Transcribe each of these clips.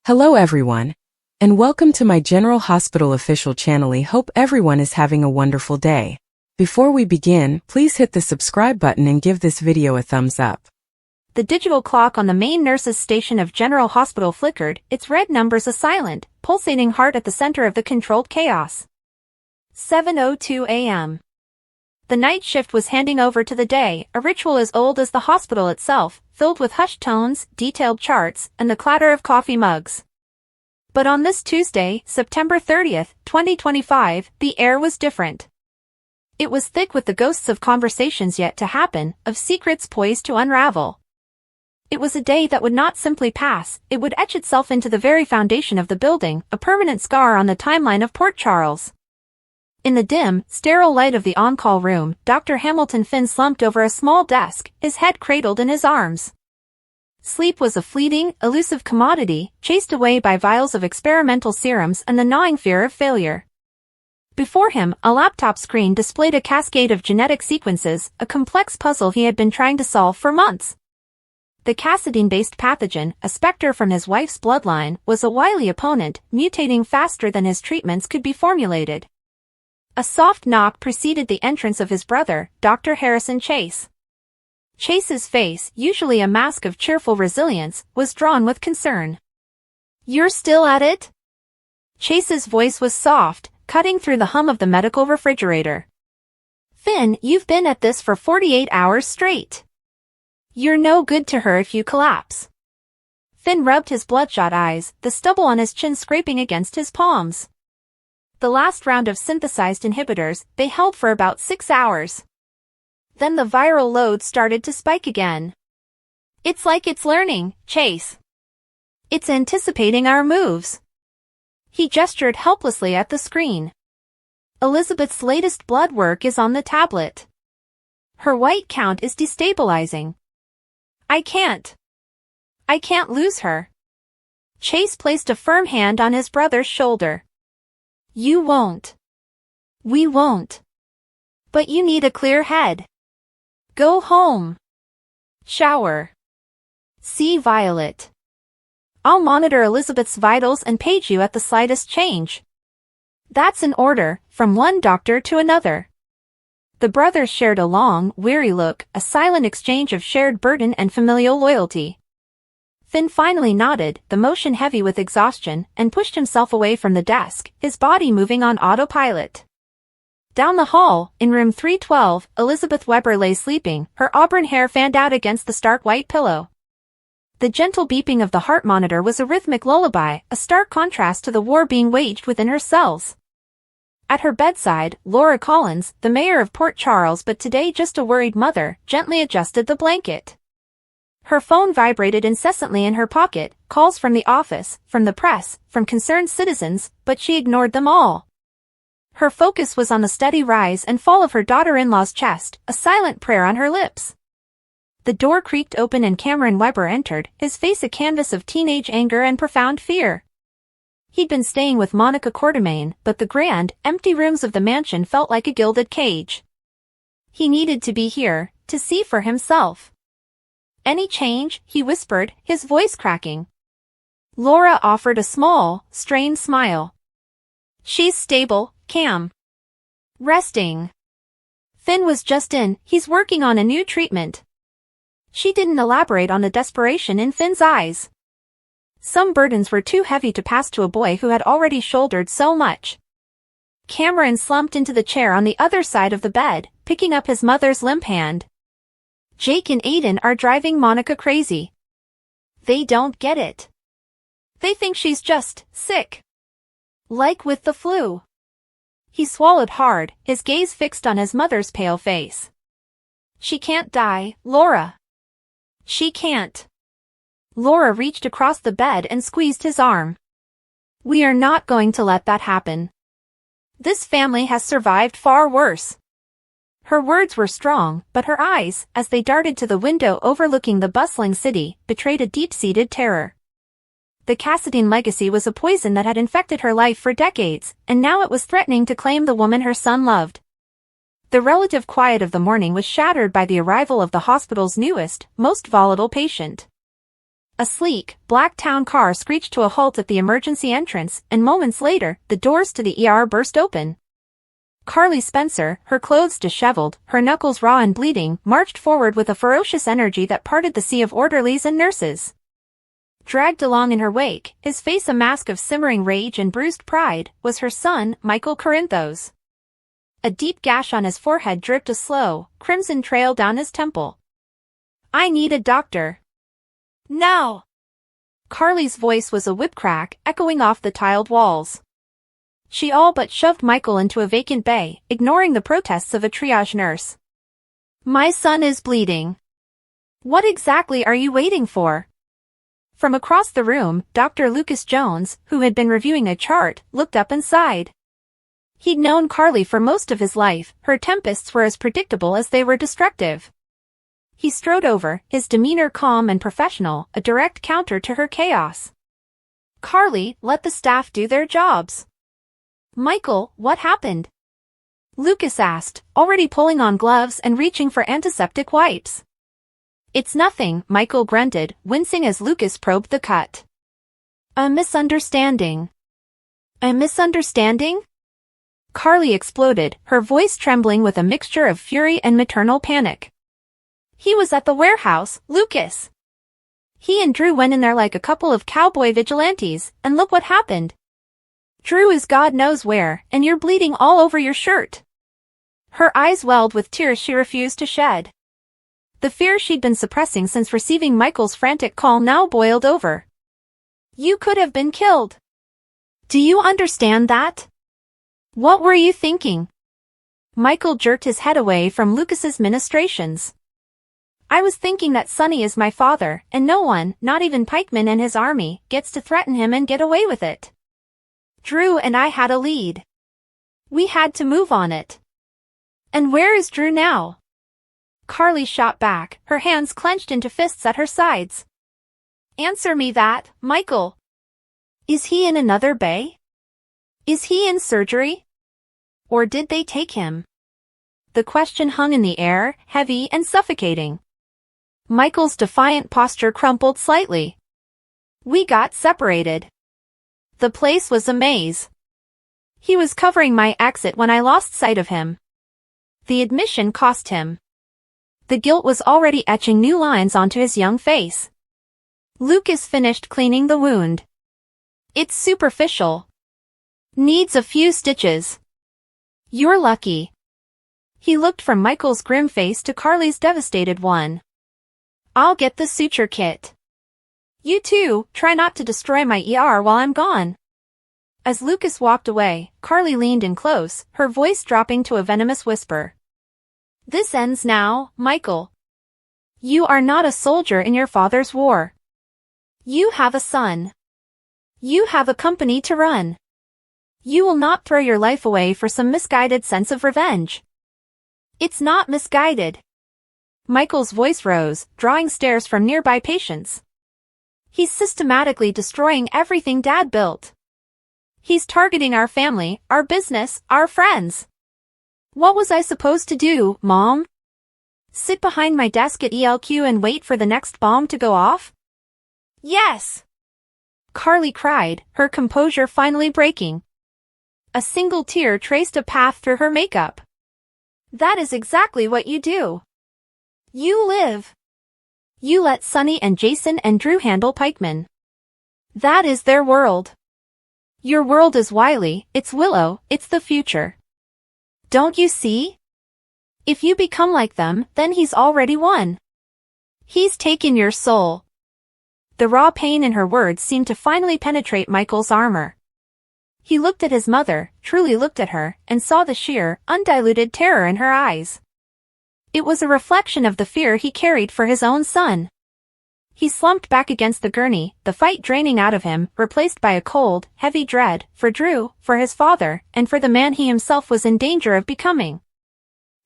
Hello everyone, and welcome to my General Hospital official channel. I hope everyone is having a wonderful day. Before we begin, please hit the subscribe button and give this video a thumbs up. The digital clock on the main nurse's station of General Hospital flickered, its red numbers a silent, pulsating heart at the center of the controlled chaos. 7:02 a.m. The night shift was handing over to the day, a ritual as old as the hospital itself, filled with hushed tones, detailed charts, and the clatter of coffee mugs. But on this Tuesday, September 30th, 2025, the air was different. It was thick with the ghosts of conversations yet to happen, of secrets poised to unravel. It was a day that would not simply pass, it would etch itself into the very foundation of the building, a permanent scar on the timeline of Port Charles. In the dim, sterile light of the on-call room, Dr. Hamilton Finn slumped over a small desk, his head cradled in his arms. Sleep was a fleeting, elusive commodity, chased away by vials of experimental serums and the gnawing fear of failure. Before him, a laptop screen displayed a cascade of genetic sequences, a complex puzzle he had been trying to solve for months. The cassidine-based pathogen, a specter from his wife's bloodline, was a wily opponent, mutating faster than his treatments could be formulated. A soft knock preceded the entrance of his brother, Dr. Harrison Chase. Chase's face, usually a mask of cheerful resilience, was drawn with concern. "You're still at it?" Chase's voice was soft, cutting through the hum of the medical refrigerator. "Finn, you've been at this for 48 hours straight. You're no good to her if you collapse." Finn rubbed his bloodshot eyes, the stubble on his chin scraping against his palms. The last round of synthesized inhibitors, they held for about 6 hours. Then the viral load started to spike again. "It's like it's learning, Chase. It's anticipating our moves." He gestured helplessly at the screen. "Elizabeth's latest blood work is on the tablet. Her white count is destabilizing. I can't lose her." Chase placed a firm hand on his brother's shoulder. "You won't. We won't. But you need a clear head. Go home. Shower. See Violet. I'll monitor Elizabeth's vitals and page you at the slightest change." That's an order, from one doctor to another. The brothers shared a long, weary look, a silent exchange of shared burden and familial loyalty. Finn finally nodded, the motion heavy with exhaustion, and pushed himself away from the desk, his body moving on autopilot. Down the hall, in room 312, Elizabeth Weber lay sleeping, her auburn hair fanned out against the stark white pillow. The gentle beeping of the heart monitor was a rhythmic lullaby, a stark contrast to the war being waged within her cells. At her bedside, Laura Collins, the mayor of Port Charles but today just a worried mother, gently adjusted the blanket. Her phone vibrated incessantly in her pocket, calls from the office, from the press, from concerned citizens, but she ignored them all. Her focus was on the steady rise and fall of her daughter-in-law's chest, a silent prayer on her lips. The door creaked open and Cameron Weber entered, his face a canvas of teenage anger and profound fear. He'd been staying with Monica Quartermain, but the grand, empty rooms of the mansion felt like a gilded cage. He needed to be here, to see for himself. "Any change?" he whispered, his voice cracking. Laura offered a small, strained smile. "She's stable, Cam. Resting. Finn was just in, he's working on a new treatment." She didn't elaborate on the desperation in Finn's eyes. Some burdens were too heavy to pass to a boy who had already shouldered so much. Cameron slumped into the chair on the other side of the bed, picking up his mother's limp hand. "Jake and Aiden are driving Monica crazy. They don't get it. They think she's just sick. Like with the flu." He swallowed hard, his gaze fixed on his mother's pale face. "She can't die, Laura. She can't." Laura reached across the bed and squeezed his arm. "We are not going to let that happen. This family has survived far worse." Her words were strong, but her eyes, as they darted to the window overlooking the bustling city, betrayed a deep-seated terror. The Cassidine legacy was a poison that had infected her life for decades, and now it was threatening to claim the woman her son loved. The relative quiet of the morning was shattered by the arrival of the hospital's newest, most volatile patient. A sleek, black town car screeched to a halt at the emergency entrance, and moments later, the doors to the ER burst open. Carly Spencer, her clothes disheveled, her knuckles raw and bleeding, marched forward with a ferocious energy that parted the sea of orderlies and nurses. Dragged along in her wake, his face a mask of simmering rage and bruised pride, was her son, Michael Corinthos. A deep gash on his forehead dripped a slow, crimson trail down his temple. "I need a doctor." "Now!" Carly's voice was a whip-crack, echoing off the tiled walls. She all but shoved Michael into a vacant bay, ignoring the protests of a triage nurse. "My son is bleeding. What exactly are you waiting for?" From across the room, Dr. Lucas Jones, who had been reviewing a chart, looked up and sighed. He'd known Carly for most of his life, her tempests were as predictable as they were destructive. He strode over, his demeanor calm and professional, a direct counter to her chaos. "Carly, let the staff do their jobs." "Michael, what happened?" Lucas asked, already pulling on gloves and reaching for antiseptic wipes. "It's nothing," Michael grunted, wincing as Lucas probed the cut. "A misunderstanding." "A misunderstanding?" Carly exploded, her voice trembling with a mixture of fury and maternal panic. "He was at the warehouse, Lucas. He and Drew went in there like a couple of cowboy vigilantes, and look what happened. Drew is God knows where, and you're bleeding all over your shirt." Her eyes welled with tears she refused to shed. The fear she'd been suppressing since receiving Michael's frantic call now boiled over. "You could have been killed. Do you understand that? What were you thinking?" Michael jerked his head away from Lucas's ministrations. "I was thinking that Sonny is my father, and no one, not even Pikeman and his army, gets to threaten him and get away with it. Drew and I had a lead. We had to move on it. And where is Drew now?" Carly shot back, her hands clenched into fists at her sides. "Answer me that, Michael. Is he in another bay? Is he in surgery? Or did they take him?" The question hung in the air, heavy and suffocating. Michael's defiant posture crumpled slightly. "We got separated. The place was a maze. He was covering my exit when I lost sight of him. The admission cost him." The guilt was already etching new lines onto his young face. Lucas finished cleaning the wound. "It's superficial. Needs a few stitches. You're lucky." He looked from Michael's grim face to Carly's devastated one. "I'll get the suture kit. You two, try not to destroy my ER while I'm gone." As Lucas walked away, Carly leaned in close, her voice dropping to a venomous whisper. "This ends now, Michael. You are not a soldier in your father's war. You have a son. You have a company to run. You will not throw your life away for some misguided sense of revenge." "It's not misguided." Michael's voice rose, drawing stares from nearby patients. "He's systematically destroying everything Dad built. He's targeting our family, our business, our friends. What was I supposed to do, Mom? Sit behind my desk at ELQ and wait for the next bomb to go off?" "Yes!" Carly cried, her composure finally breaking. A single tear traced a path through her makeup. "That is exactly what you do. You live. You let Sonny and Jason and Drew handle Pikeman. That is their world. Your world is Wiley, it's Willow, it's the future. Don't you see? If you become like them, then he's already won. He's taken your soul." The raw pain in her words seemed to finally penetrate Michael's armor. He looked at his mother, truly looked at her, and saw the sheer, undiluted terror in her eyes. It was a reflection of the fear he carried for his own son. He slumped back against the gurney, the fight draining out of him, replaced by a cold, heavy dread, for Drew, for his father, and for the man he himself was in danger of becoming.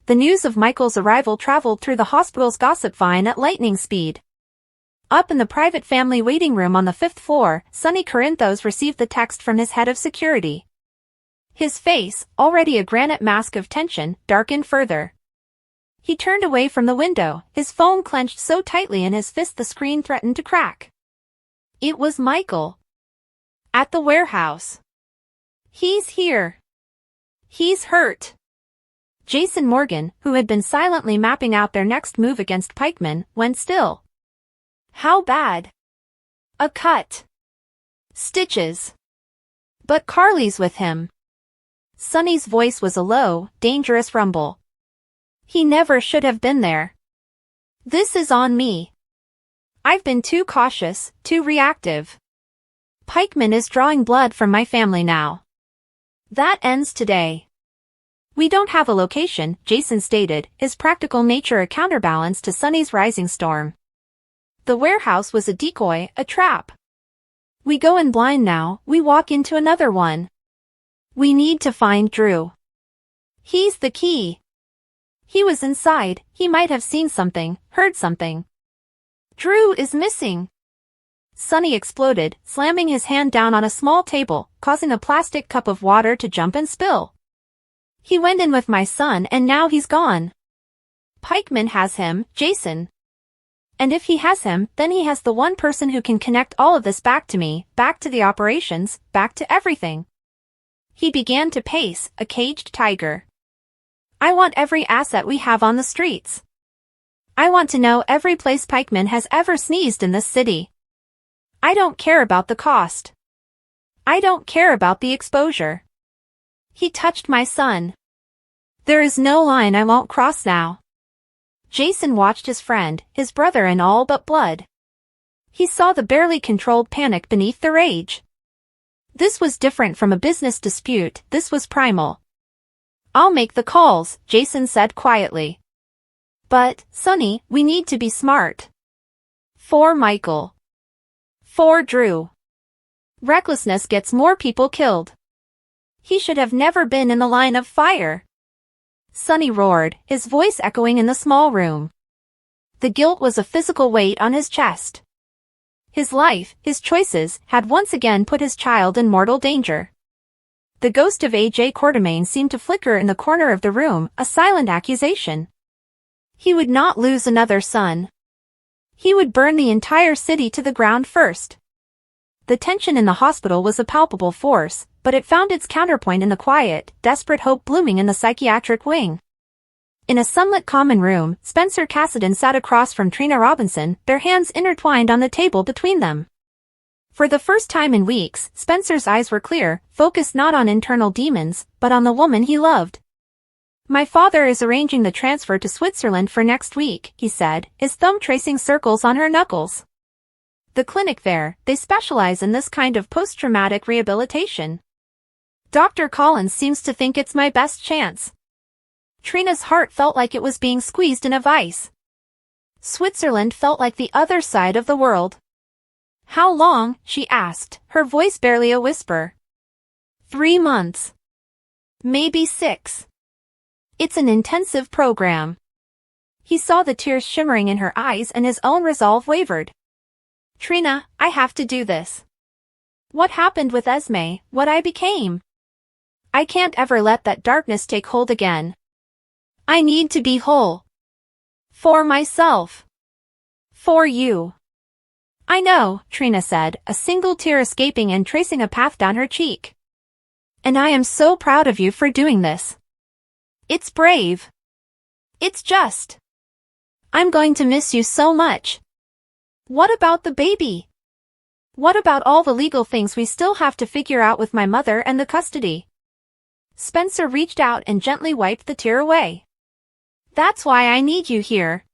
The news of Michael's arrival traveled through the hospital's gossip vine at lightning speed. Up in the private family waiting room on the 5th floor, Sonny Corinthos received the text from his head of security. His face, already a granite mask of tension, darkened further. He turned away from the window, his phone clenched so tightly in his fist the screen threatened to crack. It was Michael. At the warehouse. He's here. He's hurt. Jason Morgan, who had been silently mapping out their next move against pikemen, went still. How bad? A cut. Stitches. But Carly's with him. Sonny's voice was a low, dangerous rumble. He never should have been there. This is on me. I've been too cautious, too reactive. Pikeman is drawing blood from my family now. That ends today. We don't have a location, Jason stated, his practical nature a counterbalance to Sonny's rising storm. The warehouse was a decoy, a trap. We go in blind now, we walk into another one. We need to find Drew. He's the key. He was inside, he might have seen something, heard something. Drew is missing. Sonny exploded, slamming his hand down on a small table, causing a plastic cup of water to jump and spill. He went in with my son and now he's gone. Pikeman has him, Jason. And if he has him, then he has the one person who can connect all of this back to me, back to the operations, back to everything. He began to pace, a caged tiger. I want every asset we have on the streets. I want to know every place Pikeman has ever sneezed in this city. I don't care about the cost. I don't care about the exposure. He touched my son. There is no line I won't cross now. Jason watched his friend, his brother in all but blood. He saw the barely controlled panic beneath the rage. This was different from a business dispute, this was primal. I'll make the calls, Jason said quietly. But, Sonny, we need to be smart. For Michael. For Drew. Recklessness gets more people killed. He should have never been in the line of fire. Sonny roared, his voice echoing in the small room. The guilt was a physical weight on his chest. His life, his choices, had once again put his child in mortal danger. The ghost of A.J. Quartermain seemed to flicker in the corner of the room, a silent accusation. He would not lose another son. He would burn the entire city to the ground first. The tension in the hospital was a palpable force, but it found its counterpoint in the quiet, desperate hope blooming in the psychiatric wing. In a sunlit common room, Spencer Cassidy sat across from Trina Robinson, their hands intertwined on the table between them. For the first time in weeks, Spencer's eyes were clear, focused not on internal demons, but on the woman he loved. My father is arranging the transfer to Switzerland for next week, he said, his thumb tracing circles on her knuckles. The clinic there, they specialize in this kind of post-traumatic rehabilitation. Dr. Collins seems to think it's my best chance. Trina's heart felt like it was being squeezed in a vice. Switzerland felt like the other side of the world. How long? She asked, her voice barely a whisper. 3 months. Maybe 6. It's an intensive program. He saw the tears shimmering in her eyes and his own resolve wavered. Trina, I have to do this. What happened with Esme, what I became? I can't ever let that darkness take hold again. I need to be whole. For myself. For you. I know, Trina said, a single tear escaping and tracing a path down her cheek. And I am so proud of you for doing this. It's brave. It's just. I'm going to miss you so much. What about the baby? What about all the legal things we still have to figure out with my mother and the custody? Spencer reached out and gently wiped the tear away. That's why I need you here.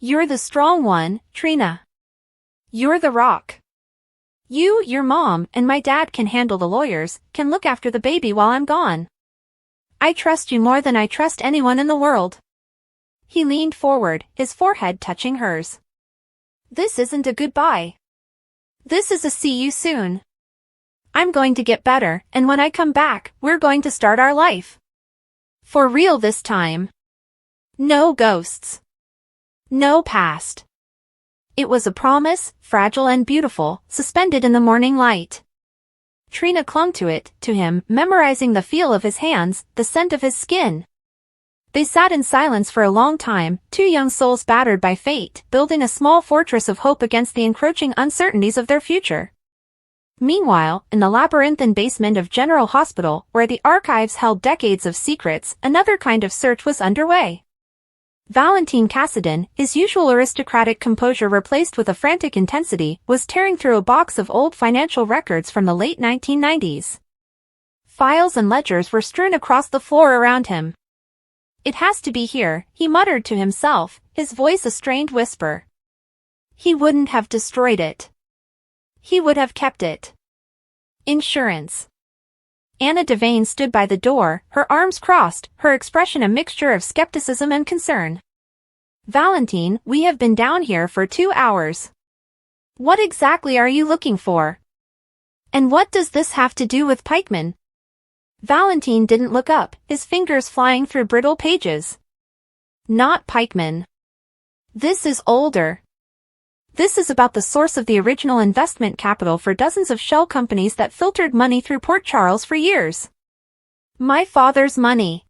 You're the strong one, Trina. You're the rock. You, your mom, and my dad can handle the lawyers, can look after the baby while I'm gone. I trust you more than I trust anyone in the world. He leaned forward, his forehead touching hers. This isn't a goodbye. This is a see you soon. I'm going to get better, and when I come back, we're going to start our life. For real this time. No ghosts. No past. It was a promise, fragile and beautiful, suspended in the morning light. Trina clung to it, to him, memorizing the feel of his hands, the scent of his skin. They sat in silence for a long time, two young souls battered by fate, building a small fortress of hope against the encroaching uncertainties of their future. Meanwhile, in the labyrinthine basement of General Hospital, where the archives held decades of secrets, another kind of search was underway. Valentine Cassidan, his usual aristocratic composure replaced with a frantic intensity, was tearing through a box of old financial records from the late 1990s. Files and ledgers were strewn across the floor around him. "It has to be here," he muttered to himself, his voice a strained whisper. He wouldn't have destroyed it. He would have kept it. Insurance. Anna Devane stood by the door, her arms crossed, her expression a mixture of skepticism and concern. "Valentine, we have been down here for 2 hours. What exactly are you looking for? And what does this have to do with Pikeman?" Valentine didn't look up, his fingers flying through brittle pages. "Not Pikeman. This is older. This is about the source of the original investment capital for dozens of shell companies that filtered money through Port Charles for years. My father's money."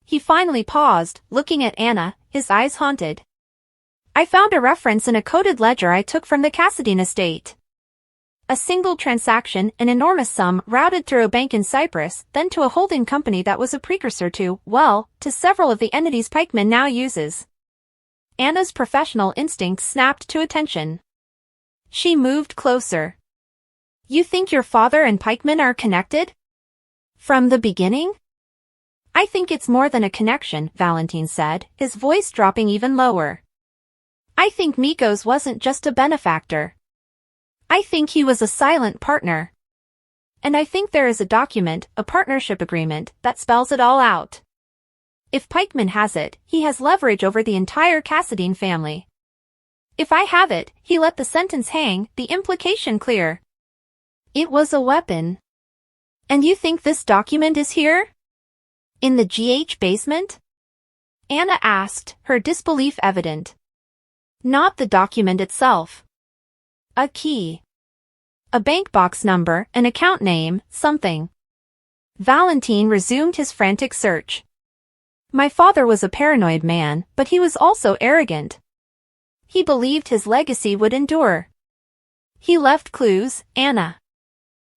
He finally paused, looking at Anna, his eyes haunted. "I found a reference in a coded ledger I took from the Cassidy estate. A single transaction, an enormous sum, routed through a bank in Cyprus, then to a holding company that was a precursor to, well, to several of the entities Pikeman now uses." Anna's professional instincts snapped to attention. She moved closer. "You think your father and Pikeman are connected? From the beginning?" "I think it's more than a connection," Valentine said, his voice dropping even lower. "I think Mikos wasn't just a benefactor. I think he was a silent partner. And I think there is a document, a partnership agreement, that spells it all out. If Pikeman has it, he has leverage over the entire Cassadine family. If I have it, he let the sentence hang, the implication clear. It was a weapon. And you think this document is here? In the GH basement?" Anna asked, her disbelief evident. "Not the document itself. A key. A bank box number, an account name, something." Valentine resumed his frantic search. "My father was a paranoid man, but he was also arrogant. He believed his legacy would endure. He left clues, Anna.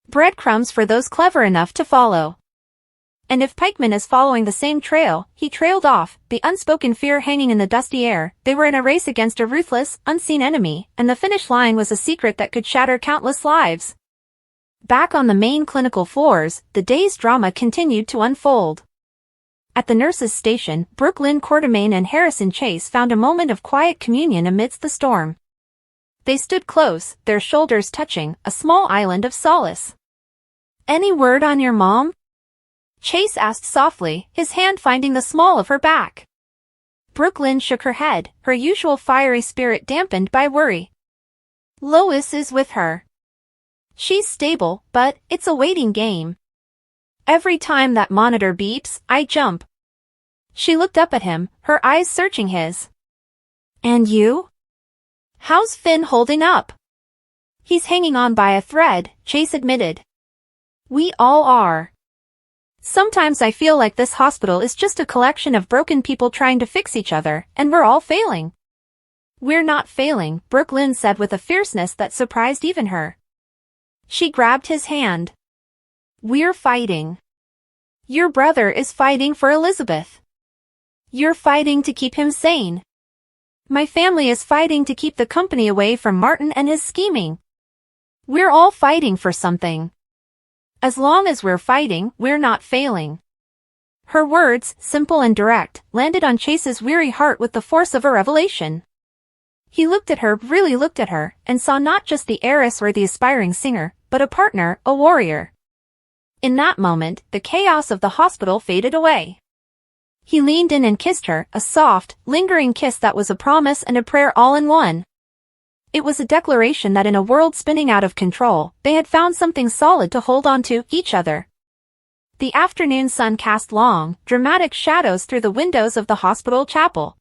Breadcrumbs for those clever enough to follow. And if Pikeman is following the same trail, he trailed off, the unspoken fear hanging in the dusty air. They were in a race against a ruthless, unseen enemy, and the finish line was a secret that could shatter countless lives." Back on the main clinical floors, the day's drama continued to unfold. At the nurses' station, Brooklyn Quartermain and Harrison Chase found a moment of quiet communion amidst the storm. They stood close, their shoulders touching, a small island of solace. "Any word on your mom?" Chase asked softly, his hand finding the small of her back. Brooklyn shook her head, her usual fiery spirit dampened by worry. "Lois is with her. She's stable, but it's a waiting game. Every time that monitor beeps, I jump." She looked up at him, her eyes searching his. "And you? How's Finn holding up?" "He's hanging on by a thread," Chase admitted. "We all are. Sometimes I feel like this hospital is just a collection of broken people trying to fix each other, and we're all failing." "We're not failing," Brooklyn said with a fierceness that surprised even her. She grabbed his hand. "We're fighting. Your brother is fighting for Elizabeth. You're fighting to keep him sane. My family is fighting to keep the company away from Martin and his scheming. We're all fighting for something. As long as we're fighting, we're not failing." Her words, simple and direct, landed on Chase's weary heart with the force of a revelation. He looked at her, really looked at her, and saw not just the heiress or the aspiring singer, but a partner, a warrior. In that moment, the chaos of the hospital faded away. He leaned in and kissed her, a soft, lingering kiss that was a promise and a prayer all in one. It was a declaration that in a world spinning out of control, they had found something solid to hold on to, each other. The afternoon sun cast long, dramatic shadows through the windows of the hospital chapel.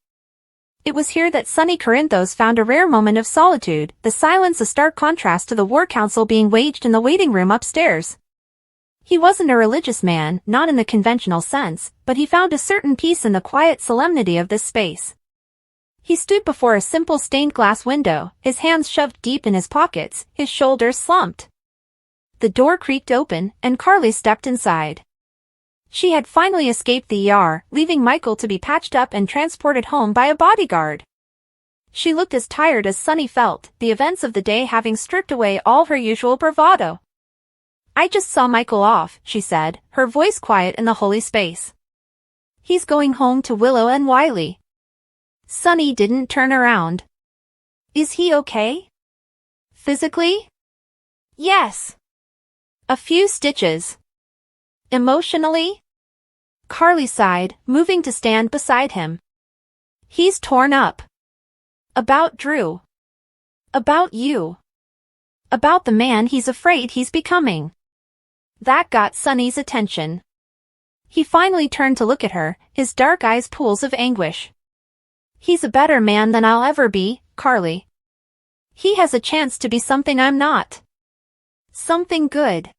It was here that Sonny Corinthos found a rare moment of solitude, the silence a stark contrast to the war council being waged in the waiting room upstairs. He wasn't a religious man, not in the conventional sense, but he found a certain peace in the quiet solemnity of this space. He stood before a simple stained glass window, his hands shoved deep in his pockets, his shoulders slumped. The door creaked open, and Carly stepped inside. She had finally escaped the ER, leaving Michael to be patched up and transported home by a bodyguard. She looked as tired as Sonny felt, the events of the day having stripped away all her usual bravado. "I just saw Michael off," she said, her voice quiet in the holy space. "He's going home to Willow and Wiley." Sonny didn't turn around. "Is he okay?" "Physically?" "Yes." "A few stitches." "Emotionally?" Carly sighed, moving to stand beside him. "He's torn up. About Drew. About you. About the man he's afraid he's becoming." That got Sonny's attention. He finally turned to look at her, his dark eyes pools of anguish. "He's a better man than I'll ever be, Carly. He has a chance to be something I'm not. Something good.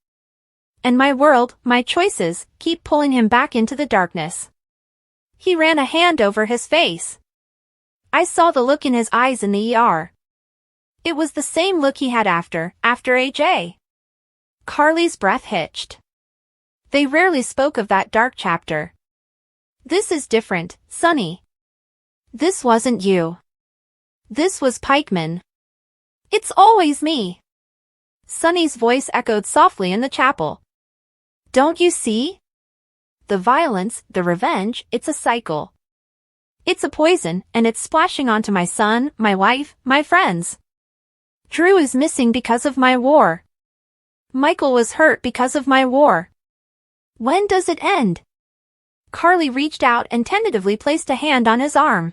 And my world, my choices, keep pulling him back into the darkness." He ran a hand over his face. I saw the look in his eyes in the ER. It was the same look he had after AJ. Carly's breath hitched. They rarely spoke of that dark chapter. "This is different, Sonny. This wasn't you. This was Pikeman. It's always me." Sonny's voice echoed softly in the chapel. "Don't you see? The violence, the revenge, it's a cycle. It's a poison, and it's splashing onto my son, my wife, my friends. Drew is missing because of my war. Michael was hurt because of my war. When does it end?" Carly reached out and tentatively placed a hand on his arm.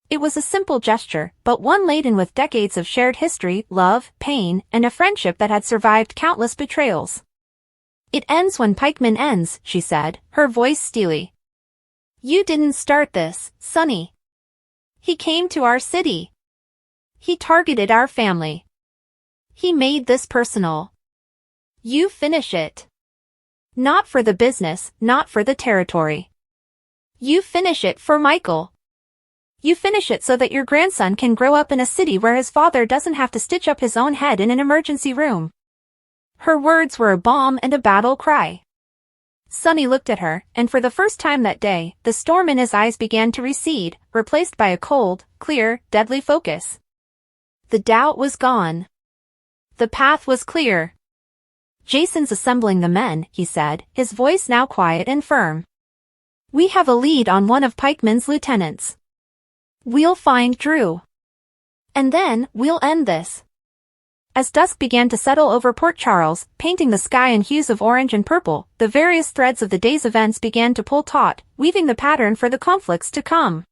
It was a simple gesture, but one laden with decades of shared history, love, pain, and a friendship that had survived countless betrayals. "It ends when Pikeman ends," she said, her voice steely. "You didn't start this, Sonny. He came to our city. He targeted our family. He made this personal. You finish it. Not for the business, not for the territory. You finish it for Michael. You finish it so that your grandson can grow up in a city where his father doesn't have to stitch up his own head in an emergency room." Her words were a balm and a battle cry. Sonny looked at her, and for the first time that day, the storm in his eyes began to recede, replaced by a cold, clear, deadly focus. The doubt was gone. The path was clear. "Jason's assembling the men," he said, his voice now quiet and firm. "We have a lead on one of Pikeman's lieutenants. We'll find Drew. And then, we'll end this." As dusk began to settle over Port Charles, painting the sky in hues of orange and purple, the various threads of the day's events began to pull taut, weaving the pattern for the conflicts to come.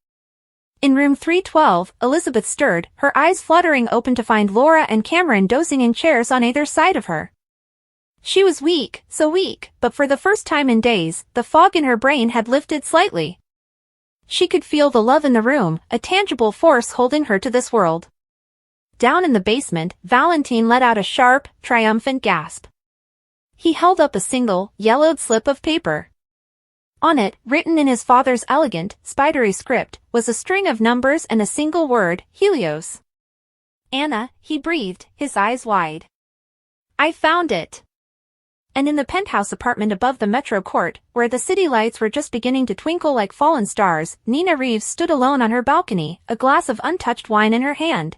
In room 312, Elizabeth stirred, her eyes fluttering open to find Laura and Cameron dozing in chairs on either side of her. She was weak, so weak, but for the first time in days, the fog in her brain had lifted slightly. She could feel the love in the room, a tangible force holding her to this world. Down in the basement, Valentine let out a sharp, triumphant gasp. He held up a single, yellowed slip of paper. On it, written in his father's elegant, spidery script, was a string of numbers and a single word, Helios. "Anna," he breathed, his eyes wide. "I found it." And in the penthouse apartment above the Metro Court, where the city lights were just beginning to twinkle like fallen stars, Nina Reeves stood alone on her balcony, a glass of untouched wine in her hand.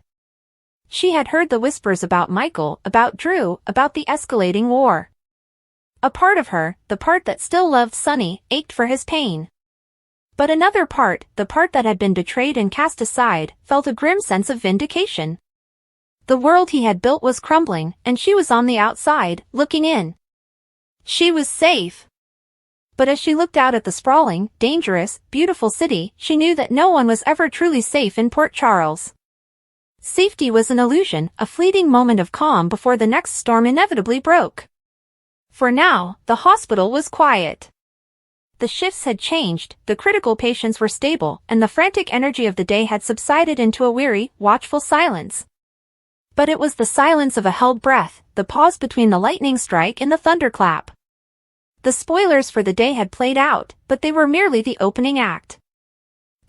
She had heard the whispers about Michael, about Drew, about the escalating war. A part of her, the part that still loved Sonny, ached for his pain. But another part, the part that had been betrayed and cast aside, felt a grim sense of vindication. The world he had built was crumbling, and she was on the outside, looking in. She was safe. But as she looked out at the sprawling, dangerous, beautiful city, she knew that no one was ever truly safe in Port Charles. Safety was an illusion, a fleeting moment of calm before the next storm inevitably broke. For now, the hospital was quiet. The shifts had changed, the critical patients were stable, and the frantic energy of the day had subsided into a weary, watchful silence. But it was the silence of a held breath, the pause between the lightning strike and the thunderclap. The spoilers for the day had played out, but they were merely the opening act.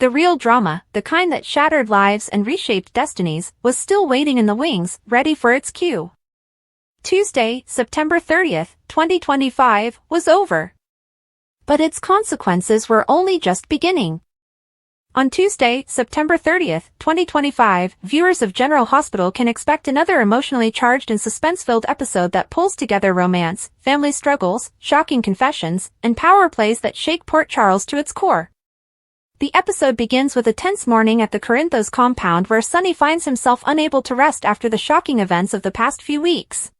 The real drama, the kind that shattered lives and reshaped destinies, was still waiting in the wings, ready for its cue. Tuesday, September 30th, 2025, was over. But its consequences were only just beginning. On Tuesday, September 30th, 2025, viewers of General Hospital can expect another emotionally charged and suspense-filled episode that pulls together romance, family struggles, shocking confessions, and power plays that shake Port Charles to its core. The episode begins with a tense morning at the Corinthos compound where Sonny finds himself unable to rest after the shocking events of the past few weeks.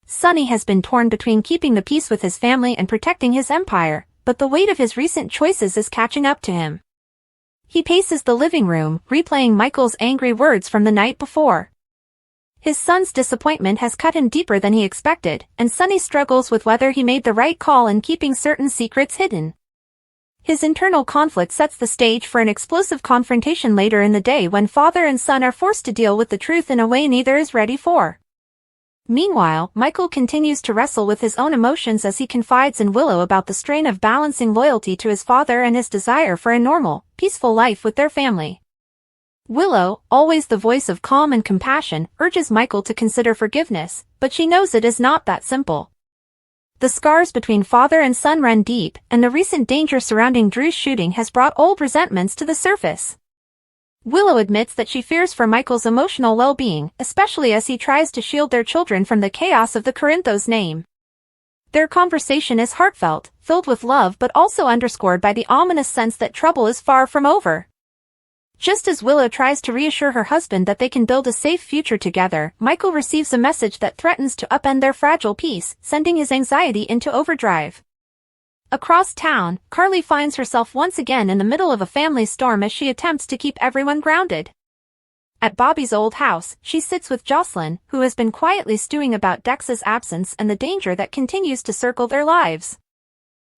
Sonny has been torn between keeping the peace with his family and protecting his empire, but the weight of his recent choices is catching up to him. He paces the living room, replaying Michael's angry words from the night before. His son's disappointment has cut him deeper than he expected, and Sonny struggles with whether he made the right call in keeping certain secrets hidden. His internal conflict sets the stage for an explosive confrontation later in the day when father and son are forced to deal with the truth in a way neither is ready for. Meanwhile, Michael continues to wrestle with his own emotions as he confides in Willow about the strain of balancing loyalty to his father and his desire for a normal, peaceful life with their family. Willow, always the voice of calm and compassion, urges Michael to consider forgiveness, but she knows it is not that simple. The scars between father and son run deep, and the recent danger surrounding Drew's shooting has brought old resentments to the surface. Willow admits that she fears for Michael's emotional well-being, especially as he tries to shield their children from the chaos of the Corinthos name. Their conversation is heartfelt, filled with love but also underscored by the ominous sense that trouble is far from over. Just as Willow tries to reassure her husband that they can build a safe future together, Michael receives a message that threatens to upend their fragile peace, sending his anxiety into overdrive. Across town, Carly finds herself once again in the middle of a family storm as she attempts to keep everyone grounded. At Bobby's old house, she sits with Jocelyn, who has been quietly stewing about Dex's absence and the danger that continues to circle their lives.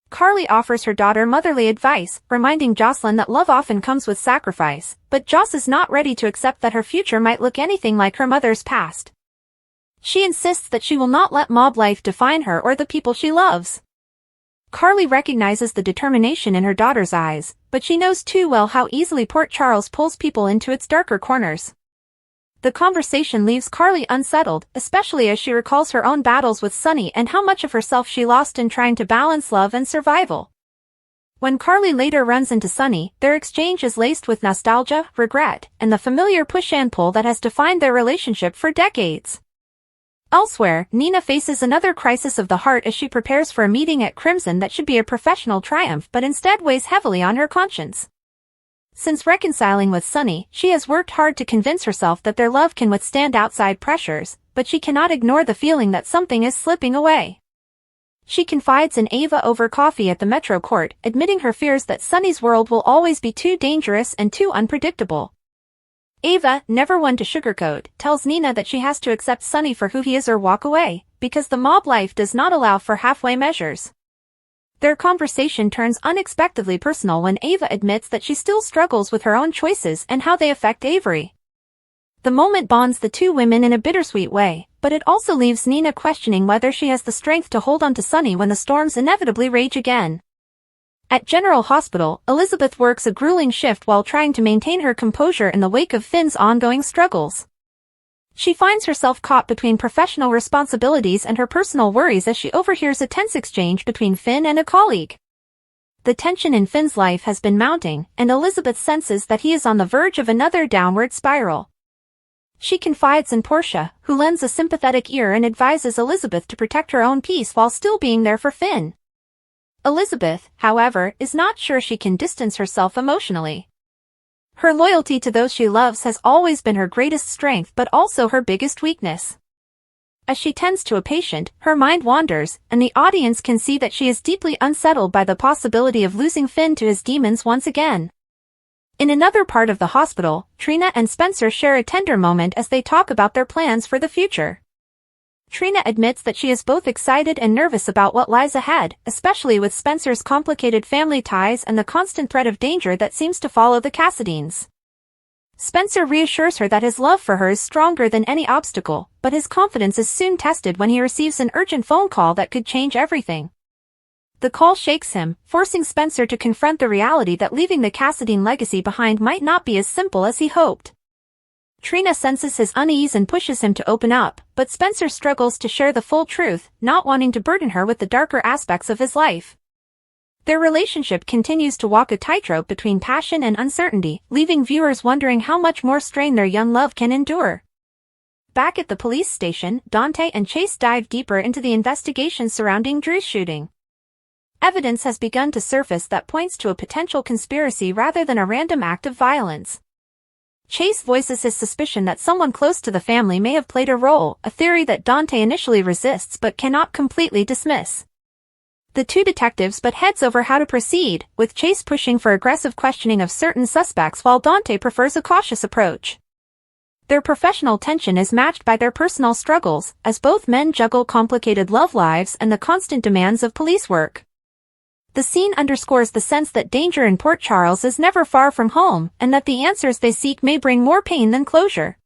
Carly offers her daughter motherly advice, reminding Jocelyn that love often comes with sacrifice, but Joss is not ready to accept that her future might look anything like her mother's past. She insists that she will not let mob life define her or the people she loves. Carly recognizes the determination in her daughter's eyes, but she knows too well how easily Port Charles pulls people into its darker corners. The conversation leaves Carly unsettled, especially as she recalls her own battles with Sonny and how much of herself she lost in trying to balance love and survival. When Carly later runs into Sonny, their exchange is laced with nostalgia, regret, and the familiar push and pull that has defined their relationship for decades. Elsewhere, Nina faces another crisis of the heart as she prepares for a meeting at Crimson that should be a professional triumph but instead weighs heavily on her conscience. Since reconciling with Sonny, she has worked hard to convince herself that their love can withstand outside pressures, but she cannot ignore the feeling that something is slipping away. She confides in Ava over coffee at the Metro Court, admitting her fears that Sonny's world will always be too dangerous and too unpredictable. Ava, never one to sugarcoat, tells Nina that she has to accept Sonny for who he is or walk away, because the mob life does not allow for halfway measures. Their conversation turns unexpectedly personal when Ava admits that she still struggles with her own choices and how they affect Avery. The moment bonds the two women in a bittersweet way, but it also leaves Nina questioning whether she has the strength to hold on to Sonny when the storms inevitably rage again. At General Hospital, Elizabeth works a grueling shift while trying to maintain her composure in the wake of Finn's ongoing struggles. She finds herself caught between professional responsibilities and her personal worries as she overhears a tense exchange between Finn and a colleague. The tension in Finn's life has been mounting, and Elizabeth senses that he is on the verge of another downward spiral. She confides in Portia, who lends a sympathetic ear and advises Elizabeth to protect her own peace while still being there for Finn. Elizabeth, however, is not sure she can distance herself emotionally. Her loyalty to those she loves has always been her greatest strength but also her biggest weakness. As she tends to a patient, her mind wanders, and the audience can see that she is deeply unsettled by the possibility of losing Finn to his demons once again. In another part of the hospital, Trina and Spencer share a tender moment as they talk about their plans for the future. Trina admits that she is both excited and nervous about what lies ahead, especially with Spencer's complicated family ties and the constant threat of danger that seems to follow the Cassidines. Spencer reassures her that his love for her is stronger than any obstacle, but his confidence is soon tested when he receives an urgent phone call that could change everything. The call shakes him, forcing Spencer to confront the reality that leaving the Cassadine legacy behind might not be as simple as he hoped. Trina senses his unease and pushes him to open up, but Spencer struggles to share the full truth, not wanting to burden her with the darker aspects of his life. Their relationship continues to walk a tightrope between passion and uncertainty, leaving viewers wondering how much more strain their young love can endure. Back at the police station, Dante and Chase dive deeper into the investigation surrounding Drew's shooting. Evidence has begun to surface that points to a potential conspiracy rather than a random act of violence. Chase voices his suspicion that someone close to the family may have played a role, a theory that Dante initially resists but cannot completely dismiss. The two detectives butt heads over how to proceed, with Chase pushing for aggressive questioning of certain suspects while Dante prefers a cautious approach. Their professional tension is matched by their personal struggles, as both men juggle complicated love lives and the constant demands of police work. The scene underscores the sense that danger in Port Charles is never far from home, and that the answers they seek may bring more pain than closure.